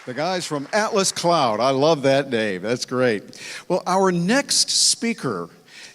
The guys from Atlas Cloud. I love that name. That's great. Well, our next speaker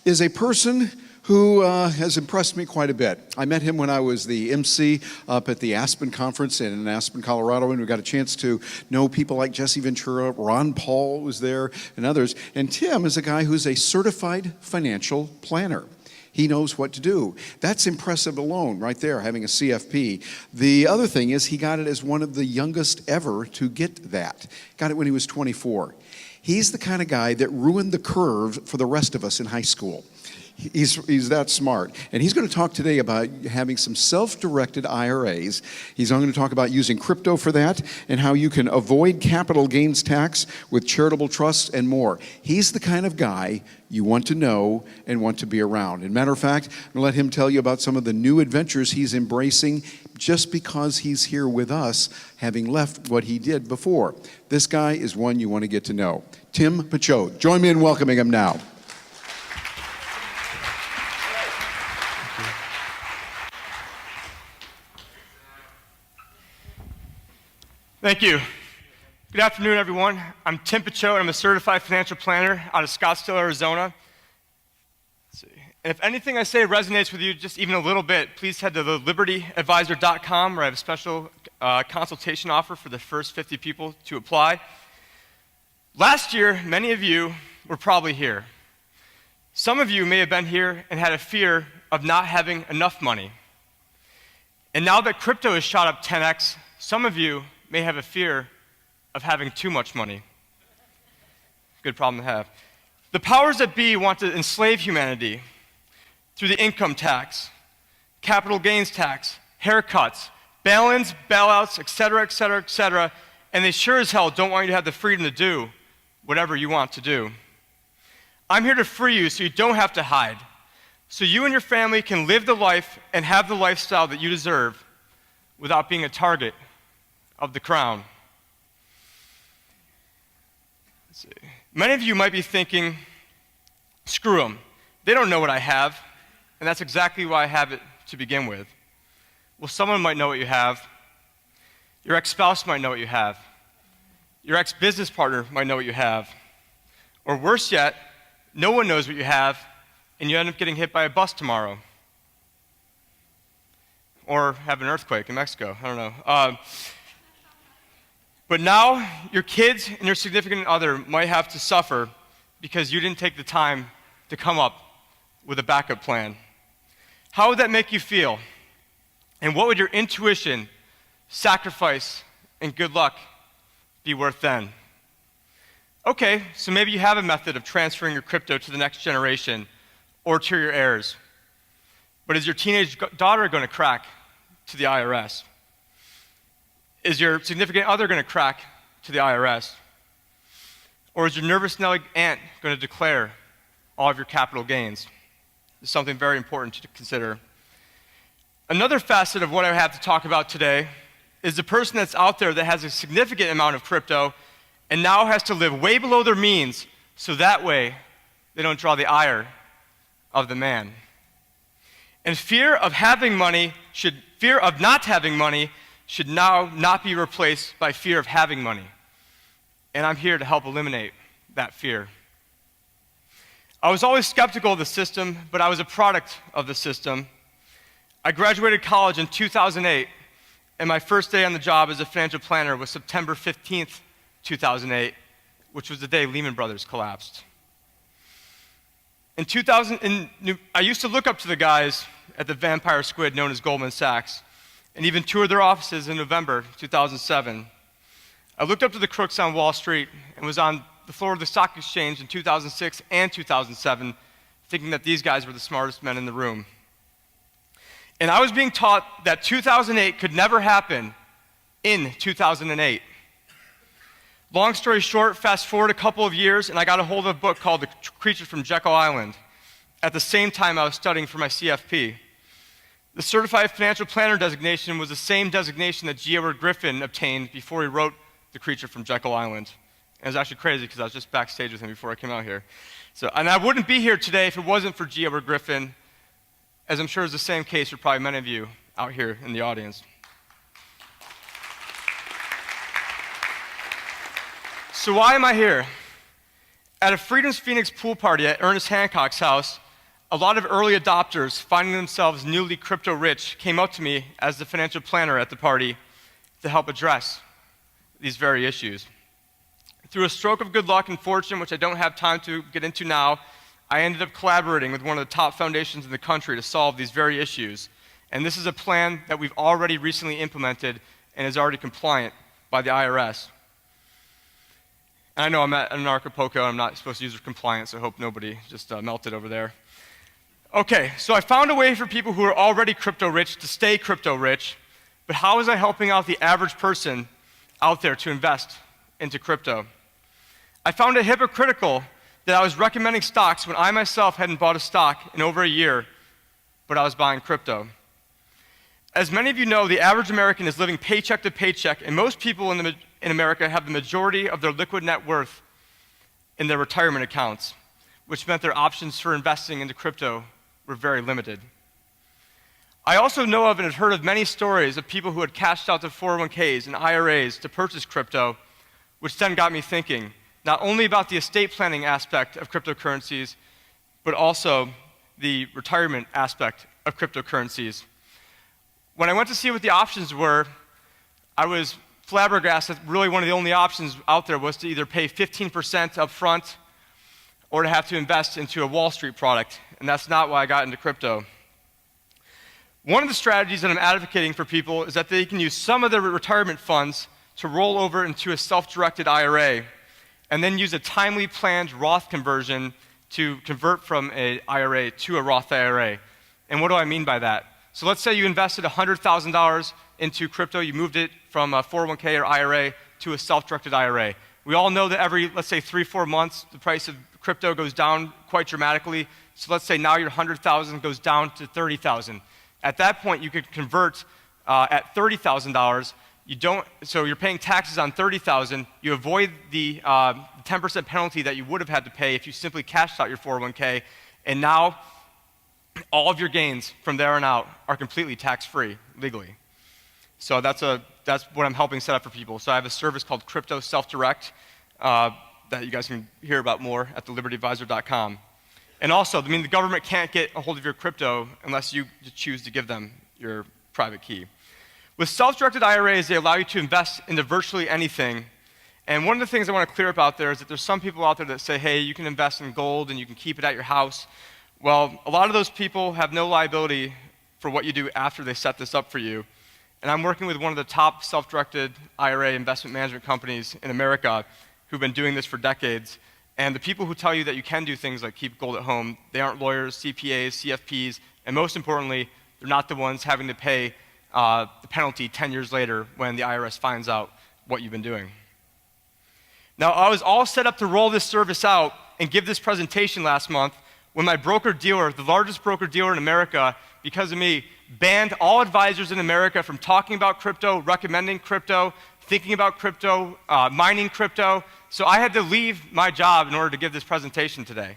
is a person who has impressed me quite a bit. I met him when I was the MC up at the Aspen Conference in Aspen, Colorado, and we got a chance to know people like Jesse Ventura, Ron Paul was there, and others. And Tim is a guy who's a certified financial planner. He knows what to do. That's impressive alone, right there, having a CFP. The other thing is he got it as one of the youngest ever to get that. Got it when he was 24. He's the kind of guy that ruined the curve for the rest of us in high school. He's that smart. And he's going to talk today about having some self-directed IRAs. He's going to talk about using crypto for that and how you can avoid capital gains tax with charitable trusts and more. He's the kind of guy you want to know and want to be around. And matter of fact, I'm going to let him tell you about some of the new adventures he's embracing just because he's here with us, having left what he did before. This guy is one you want to get to know. Tim Picciott. Join me in welcoming him now. Thank you. Good afternoon, everyone. I'm Tim Picciott. I'm a certified financial planner out of Scottsdale, Arizona. Let's see. And if anything I say resonates with you just even a little bit, please head to thelibertyadvisor.com where I have a special consultation offer for the first 50 people to apply. Last year, many of you were probably here. Some of you may have been here and had a fear of not having enough money. And now that crypto has shot up 10x, some of you may have a fear of having too much money. Good problem to have. The powers that be want to enslave humanity through the income tax, capital gains tax, haircuts, bail-ins, bailouts, et cetera, et cetera, et cetera, and they sure as hell don't want you to have the freedom to do whatever you want to do. I'm here to free you so you don't have to hide, so you and your family can live the life and have the lifestyle that you deserve without being a target of the crown. Let's see. Many of you might be thinking, screw them. They don't know what I have, and that's exactly why I have it to begin with. Well, someone might know what you have. Your ex-spouse might know what you have. Your ex-business partner might know what you have. Or worse yet, no one knows what you have, and you end up getting hit by a bus tomorrow. Or have an earthquake in Mexico, I don't know. But now, your kids and your significant other might have to suffer because you didn't take the time to come up with a backup plan. How would that make you feel? And what would your intuition, sacrifice, and good luck be worth then? Okay, so maybe you have a method of transferring your crypto to the next generation or to your heirs. But is your teenage daughter going to crack to the IRS? Is your significant other going to crack to the IRS? Or is your nervous Nelly aunt going to declare all of your capital gains? This is something very important to consider. Another facet of what I have to talk about today is the person that's out there that has a significant amount of crypto and now has to live way below their means so that way they don't draw the ire of the man. And fear of not having money should now not be replaced by fear of having money. And I'm here to help eliminate that fear. I was always skeptical of the system, but I was a product of the system. I graduated college in 2008, and my first day on the job as a financial planner was September 15th, 2008, which was the day Lehman Brothers collapsed. I used to look up to the guys at the vampire squid known as Goldman Sachs, and even toured their offices in November 2007. I looked up to the crooks on Wall Street and was on the floor of the stock exchange in 2006 and 2007, thinking that these guys were the smartest men in the room. And I was being taught that 2008 could never happen in 2008. Long story short, fast forward a couple of years, and I got a hold of a book called The Creature from Jekyll Island. At the same time I was studying for my CFP. The Certified Financial Planner designation was the same designation that G. Edward Griffin obtained before he wrote The Creature from Jekyll Island. And it was actually crazy because I was just backstage with him before I came out here. And I wouldn't be here today if it wasn't for G. Edward Griffin, as I'm sure is the same case for probably many of you out here in the audience. So why am I here? At a Freedom's Phoenix pool party at Ernest Hancock's house, a lot of early adopters, finding themselves newly crypto rich, came up to me as the financial planner at the party to help address these very issues. Through a stroke of good luck and fortune, which I don't have time to get into now, I ended up collaborating with one of the top foundations in the country to solve these very issues. And this is a plan that we've already recently implemented and is already compliant by the IRS. And I know I'm at Anarchapulco, I'm not supposed to use compliance, so I hope nobody just melted over there. Okay, so I found a way for people who are already crypto rich to stay crypto rich, but how was I helping out the average person out there to invest into crypto? I found it hypocritical that I was recommending stocks when I myself hadn't bought a stock in over a year, but I was buying crypto. As many of you know, the average American is living paycheck to paycheck, and most people in America have the majority of their liquid net worth in their retirement accounts, which meant their options for investing into crypto were very limited. I also know of and have heard of many stories of people who had cashed out their 401ks and IRAs to purchase crypto, which then got me thinking, not only about the estate planning aspect of cryptocurrencies, but also the retirement aspect of cryptocurrencies. When I went to see what the options were, I was flabbergasted. Really, one of the only options out there was to either pay 15% up front or to have to invest into a Wall Street product, and that's not why I got into crypto. One of the strategies that I'm advocating for people is that they can use some of their retirement funds to roll over into a self-directed IRA, and then use a timely planned Roth conversion to convert from an IRA to a Roth IRA. And what do I mean by that? So let's say you invested $100,000 into crypto, you moved it from a 401k or IRA to a self-directed IRA. We all know that every, let's say, 3-4 months, the price of crypto goes down quite dramatically. So let's say now your $100,000 goes down to $30,000. At that point, you could convert at $30,000. So you're paying taxes on $30,000. You avoid the 10% penalty that you would have had to pay if you simply cashed out your 401k. And now, all of your gains from there on out are completely tax-free legally. So that's what I'm helping set up for people. So I have a service called Crypto Self Direct that you guys can hear about more at thelibertyadvisor.com. And also, the government can't get a hold of your crypto unless you choose to give them your private key. With self-directed IRAs, they allow you to invest into virtually anything. And one of the things I want to clear up out there is that there's some people out there that say, hey, you can invest in gold and you can keep it at your house. Well, a lot of those people have no liability for what you do after they set this up for you. And I'm working with one of the top self-directed IRA investment management companies in America who've been doing this for decades. And the people who tell you that you can do things like keep gold at home, they aren't lawyers, CPAs, CFPs, and most importantly, they're not the ones having to pay the penalty 10 years later when the IRS finds out what you've been doing. Now, I was all set up to roll this service out and give this presentation last month when my broker-dealer, the largest broker-dealer in America, because of me, banned all advisors in America from talking about crypto, recommending crypto, thinking about crypto, mining crypto. So I had to leave my job in order to give this presentation today.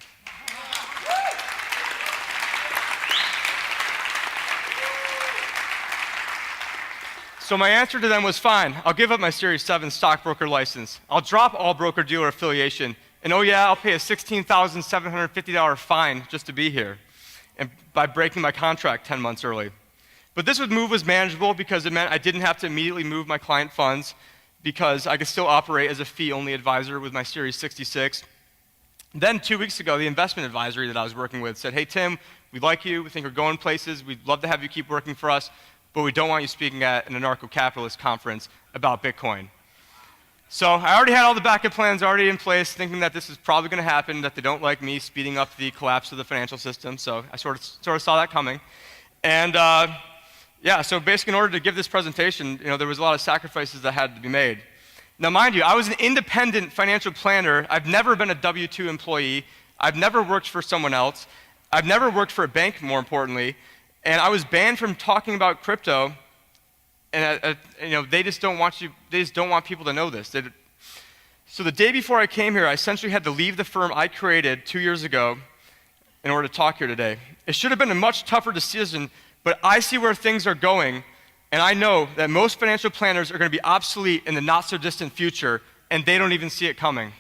So my answer to them was fine. I'll give up my Series 7 stockbroker license. I'll drop all broker-dealer affiliation. And oh yeah, I'll pay a $16,750 fine just to be here, and by breaking my contract 10 months early. But this move was manageable because it meant I didn't have to immediately move my client funds because I could still operate as a fee-only advisor with my Series 66. Then 2 weeks ago, the investment advisory that I was working with said, hey Tim, we like you, we think you're going places, we'd love to have you keep working for us, but we don't want you speaking at an anarcho-capitalist conference about Bitcoin. So I already had all the backup plans already in place, thinking that this is probably going to happen, that they don't like me speeding up the collapse of the financial system. So I sort of saw that coming. And yeah, so basically in order to give this presentation, there was a lot of sacrifices that had to be made. Now mind you, I was an independent financial planner. I've never been a W-2 employee. I've never worked for someone else. I've never worked for a bank, more importantly. And I was banned from talking about crypto. And they just don't want people to know this. So the day before I came here, I essentially had to leave the firm I created 2 years ago in order to talk here today. It should have been a much tougher decision, but I see where things are going, and I know that most financial planners are going to be obsolete in the not-so-distant future, and they don't even see it coming.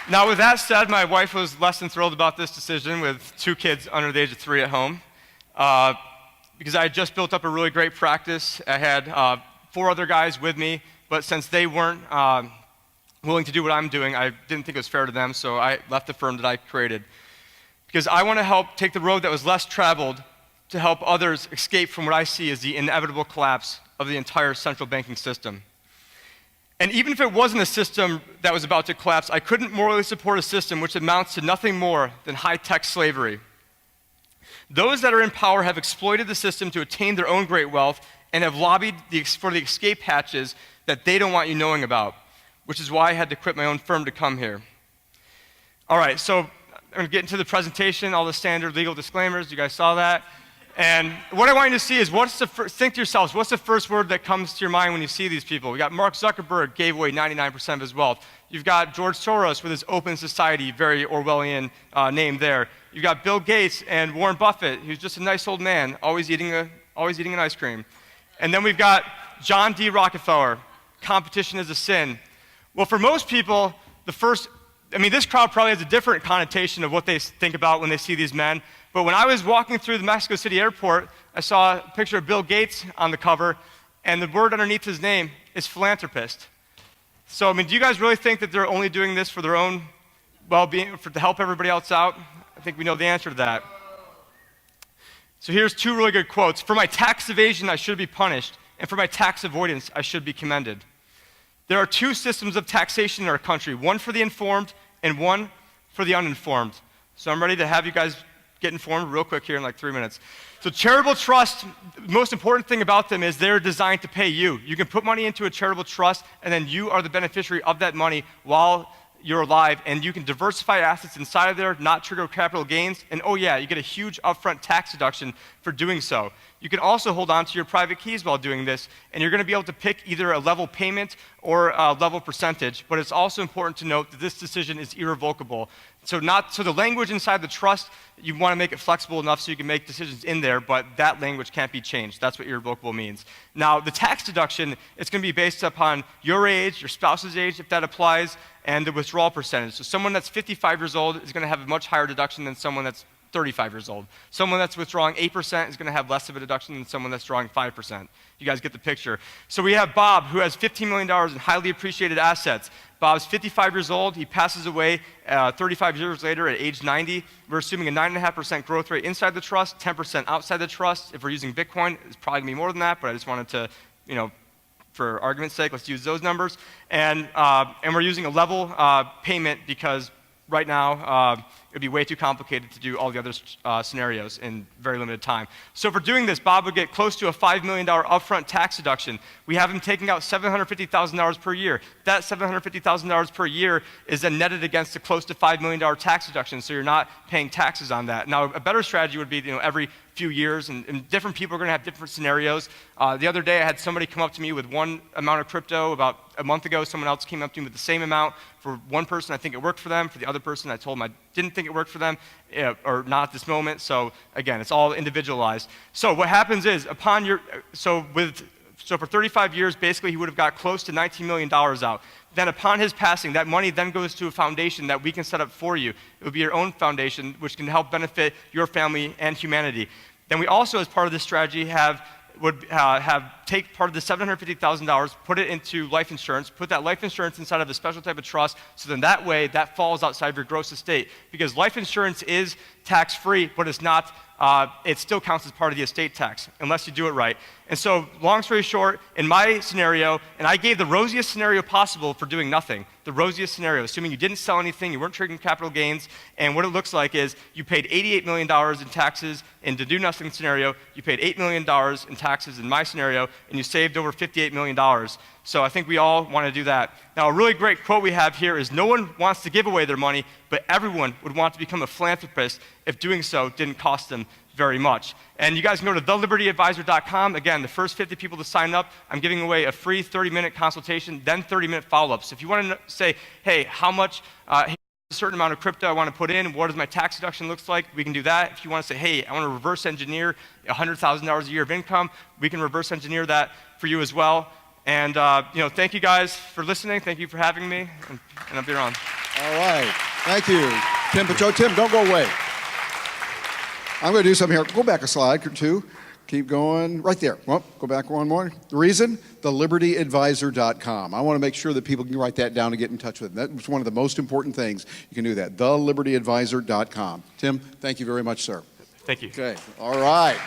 Now, with that said, my wife was less than thrilled about this decision with 2 kids under the age of 3 at home, because I had just built up a really great practice. I had 4 other guys with me, but since they weren't willing to do what I'm doing, I didn't think it was fair to them, so I left the firm that I created. Because I want to help take the road that was less traveled to help others escape from what I see as the inevitable collapse of the entire central banking system. And even if it wasn't a system that was about to collapse, I couldn't morally support a system which amounts to nothing more than high-tech slavery. Those that are in power have exploited the system to attain their own great wealth and have lobbied for the escape hatches that they don't want you knowing about, which is why I had to quit my own firm to come here. All right, so I'm going to get into the presentation, all the standard legal disclaimers. You guys saw that. And what I want you to see is think to yourselves, what's the first word that comes to your mind when you see these people? We got Mark Zuckerberg, gave away 99% of his wealth. You've got George Soros with his Open Society, very Orwellian name there. You've got Bill Gates and Warren Buffett, who's just a nice old man, always eating an ice cream. And then we've got John D. Rockefeller, competition is a sin. Well, for most people, this crowd probably has a different connotation of what they think about when they see these men. But when I was walking through the Mexico City airport, I saw a picture of Bill Gates on the cover, and the word underneath his name is philanthropist. So, do you guys really think that they're only doing this for their own well-being, to help everybody else out? I think we know the answer to that. So here's 2 really good quotes. For my tax evasion, I should be punished, and for my tax avoidance, I should be commended. There are 2 systems of taxation in our country, one for the informed and one for the uninformed. So I'm ready to have you guys get informed real quick here in like 3 minutes. So charitable trust, the most important thing about them is they're designed to pay you. You can put money into a charitable trust, and then you are the beneficiary of that money while you're alive, and you can diversify assets inside of there, not trigger capital gains, and oh yeah, you get a huge upfront tax deduction for doing so. You can also hold on to your private keys while doing this, and you're going to be able to pick either a level payment or a level percentage, but it's also important to note that this decision is irrevocable. So the language inside the trust, you want to make it flexible enough so you can make decisions in there, but that language can't be changed. That's what irrevocable means. Now, the tax deduction, it's going to be based upon your age, your spouse's age, if that applies, and the withdrawal percentage. So someone that's 55 years old is going to have a much higher deduction than someone that's 35 years old. Someone that's withdrawing 8% is going to have less of a deduction than someone that's drawing 5%. You guys get the picture. So we have Bob, who has $15 million in highly appreciated assets. Bob's 55 years old. He passes away 35 years later at age 90. We're assuming a 9.5% growth rate inside the trust, 10% outside the trust. If we're using Bitcoin, it's probably going to be more than that, but I just wanted to, for argument's sake, let's use those numbers. And we're using a level payment because right now, it would be way too complicated to do all the other scenarios in very limited time. So for doing this, Bob would get close to a $5 million upfront tax deduction. We have him taking out $750,000 per year. That $750,000 per year is then netted against a close to $5 million tax deduction, so you're not paying taxes on that. Now, a better strategy would be every few years, and different people are going to have different scenarios. The other day, I had somebody come up to me with one amount of crypto. About a month ago, someone else came up to me with the same amount. For one person, I think it worked for them. For the other person, I told them I didn't think it worked for them, or not at this moment. So again, it's all individualized. So what happens is, so for 35 years, basically he would have got close to $19 million out. Then upon his passing, that money then goes to a foundation that we can set up for you. It would be your own foundation, which can help benefit your family and humanity. Then we also, as part of this strategy, would take part of the $750,000, put it into life insurance, put that life insurance inside of a special type of trust, so then that way, that falls outside of your gross estate. Because life insurance is tax-free, but it's not, it still counts as part of the estate tax, unless you do it right. And so, long story short, in my scenario, and I gave the rosiest scenario possible for doing nothing, the rosiest scenario, assuming you didn't sell anything, you weren't triggering capital gains, and what it looks like is you paid $88 million in taxes in the do nothing scenario, you paid $8 million in taxes in my scenario, and you saved over $58 million. So I think we all want to do that. Now, a really great quote we have here is, no one wants to give away their money, but everyone would want to become a philanthropist if doing so didn't cost them very much. And you guys can go to thelibertyadvisor.com. Again, the first 50 people to sign up, I'm giving away a free 30-minute consultation, then 30-minute follow-up. So if you want to say, hey, how much certain amount of crypto I want to put in, what does my tax deduction look like? We can do that. If you want to say, hey, I want to reverse engineer $100,000 a year of income, we can reverse engineer that for you as well. And thank you guys for listening. Thank you for having me, and I'll be around. All right. Thank you, Tim Picciott. Tim, don't go away. I'm going to do something here. Go back a slide or two. Keep going. Right there. Well, go back one more. The reason? thelibertyadvisor.com. I want to make sure that people can write that down and get in touch with them. That's one of the most important things. You can do that. thelibertyadvisor.com. Tim, thank you very much, sir. Thank you. Okay. All right.